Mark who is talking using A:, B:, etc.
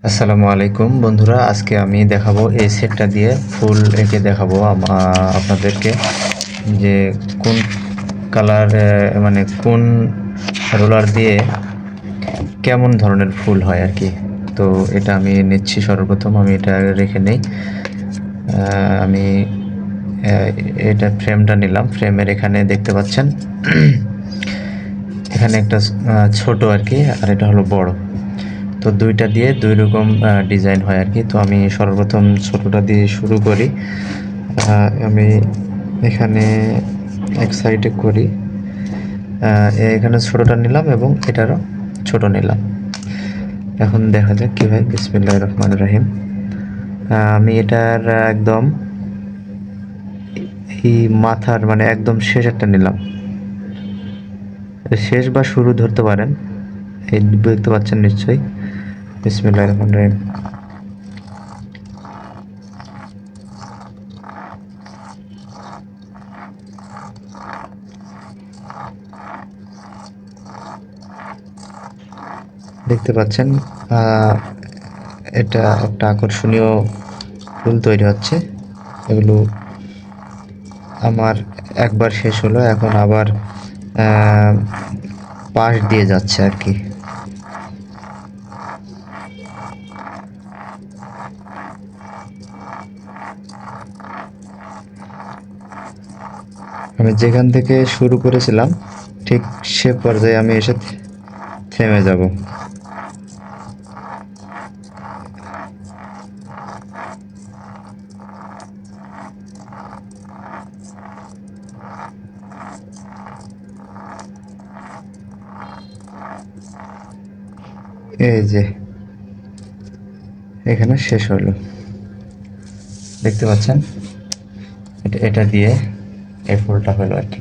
A: আসসালামু আলাইকুম বন্ধুরা, আজকে আমি দেখাবো এই সেটটা দিয়ে ফুল এঁকে দেখাবো আপনাদেরকে যে কোন কালার মানে কোন রোলার দিয়ে কেমন ধরনের ফুল হয় আর কি। তো এটা আমি নিচ্ছি, সর্বপ্রথম আমি এটা রেখে নেই। আমি এটা ফ্রেমটা নিলাম, ফ্রেমের এখানে দেখতে পাচ্ছেন এখানে একটা ছোট আর কি, আর এটা হলো বড়। তো দুইটা দিয়ে দুই রকম ডিজাইন হয় আর কি। তো আমি সর্বপ্রথম ছোটোটা দিয়ে শুরু করি। আমি এখানে এক সাইডে করি, এখানে ছোটোটা নিলাম এবং এটারও ছোট নিলাম। এখন দেখা যাক কী হয়। বিসমিল্লাহির রহমানির রহিম। আমি এটার একদম এই মাথার মানে একদম শেষ একটা নিলাম, শেষ বা শুরু ধরতে পারেন। এই দেখতে পাচ্ছেন নিশ্চয়ই। বিসমিল্লাহির রহমানির রহিম। দেখতে পাচ্ছেন এটা একটা আকর্ষণীয় ফুল তৈরি হচ্ছে। এগুলো আমার একবার শেষ হলো, এখন আবার পাশ দিয়ে যাচ্ছে আর কি। আমি যেখান থেকে শুরু করেছিলাম ঠিক সে পর্যায়ে আমি এসে থেমে যাব। এই যে এখানে শেষ হলো, দেখতে পাচ্ছেন। এটা দিয়ে এই ফুলটা হলো আর কি।